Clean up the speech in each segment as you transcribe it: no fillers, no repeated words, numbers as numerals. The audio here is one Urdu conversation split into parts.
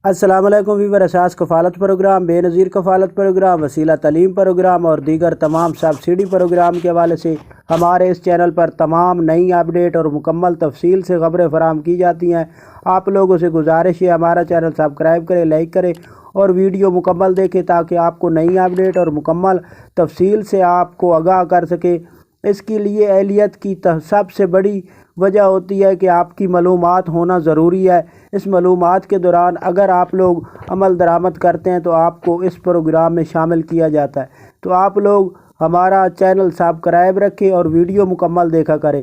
السلام علیکم ویور، اساس کفالت پروگرام، بے نظیر کفالت پروگرام، وسیلہ تعلیم پروگرام اور دیگر تمام سبسڈی پروگرام کے حوالے سے ہمارے اس چینل پر تمام نئی اپڈیٹ اور مکمل تفصیل سے خبریں فراہم کی جاتی ہیں۔ آپ لوگوں سے گزارش ہے ہمارا چینل سبسکرائب کریں، لائک کریں اور ویڈیو مکمل دیکھیں تاکہ آپ کو نئی اپڈیٹ اور مکمل تفصیل سے آپ کو آگاہ کر سکے۔ اس کے لیے اہلیت کی سب سے بڑی وجہ ہوتی ہے کہ آپ کی معلومات ہونا ضروری ہے۔ اس معلومات کے دوران اگر آپ لوگ عمل درآمد کرتے ہیں تو آپ کو اس پروگرام میں شامل کیا جاتا ہے۔ تو آپ لوگ ہمارا چینل سبسکرائب رکھیں اور ویڈیو مکمل دیکھا کریں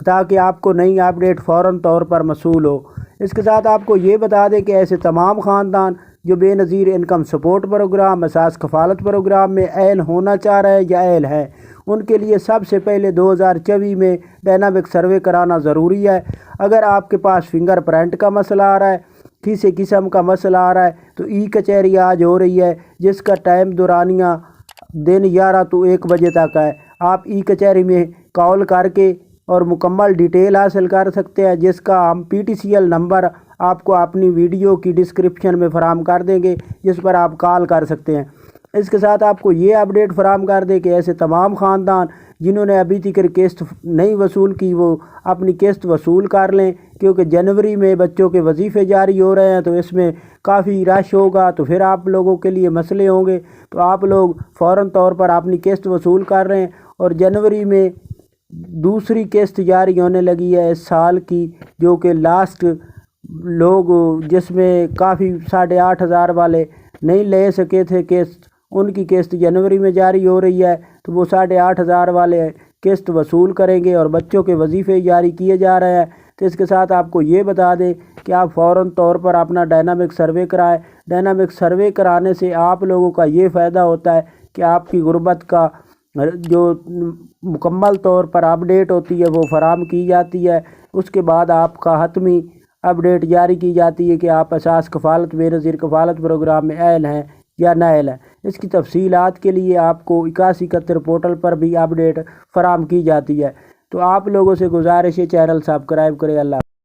تاکہ آپ کو نئی اپڈیٹ فوراً طور پر موصول ہو۔ اس کے ساتھ آپ کو یہ بتا دیں کہ ایسے تمام خاندان جو بے نظیر انکم سپورٹ پروگرام، اساس کفالت پروگرام میں اہل ہونا چاہ رہے ہیں یا اہل ہیں، ان کے لیے سب سے پہلے 2024 میں ڈائنامک سروے کرانا ضروری ہے۔ اگر آپ کے پاس فنگر پرنٹ کا مسئلہ آ رہا ہے، کسی قسم کا مسئلہ آ رہا ہے تو ای کچہری آج ہو رہی ہے جس کا ٹائم دورانیہ دن 11 تو 1 بجے تک ہے۔ آپ ای کچہری میں کال کر کے اور مکمل ڈیٹیل حاصل کر سکتے ہیں، جس کا ہم PTCL نمبر آپ کو اپنی ویڈیو کی ڈسکرپشن میں فراہم کر دیں گے، جس پر آپ کال کر سکتے ہیں۔ اس کے ساتھ آپ کو یہ اپڈیٹ فراہم کر دیں کہ ایسے تمام خاندان جنہوں نے ابھی تک قسط نہیں وصول کی وہ اپنی قسط وصول کر لیں، کیونکہ جنوری میں بچوں کے وظیفے جاری ہو رہے ہیں تو اس میں کافی رش ہوگا، تو پھر آپ لوگوں کے لیے مسئلے ہوں گے۔ تو آپ لوگ فوراً طور پر اپنی قسط وصول کر رہے ہیں اور جنوری میں دوسری قسط جاری ہونے لگی ہے اس سال کی، جو کہ لاسٹ لوگ جس میں کافی 8,500 والے نہیں لے سکے تھے قسط، ان کی قسط جنوری میں جاری ہو رہی ہے، تو وہ 8,500 والے قسط وصول کریں گے اور بچوں کے وظیفے جاری کیے جا رہے ہیں۔ تو اس کے ساتھ آپ کو یہ بتا دیں کہ آپ فوراً طور پر اپنا ڈائنامک سروے کرائیں۔ ڈائنامک سروے کرانے سے آپ لوگوں کا یہ فائدہ ہوتا ہے کہ آپ کی غربت کا جو مکمل طور پر اپڈیٹ ہوتی ہے وہ فراہم کی جاتی ہے۔ اس کے بعد آپ کا حتمی اپڈیٹ جاری کی جاتی ہے کہ آپ اساس کفالت بے نظیر کفالت پروگرام میں اہل ہیں یا نااہل ہیں۔ اس کی تفصیلات کے لیے آپ کو 8171 پورٹل پر بھی اپڈیٹ فراہم کی جاتی ہے۔ تو آپ لوگوں سے گزارش ہے چینل سبسکرائب کریں۔ اللہ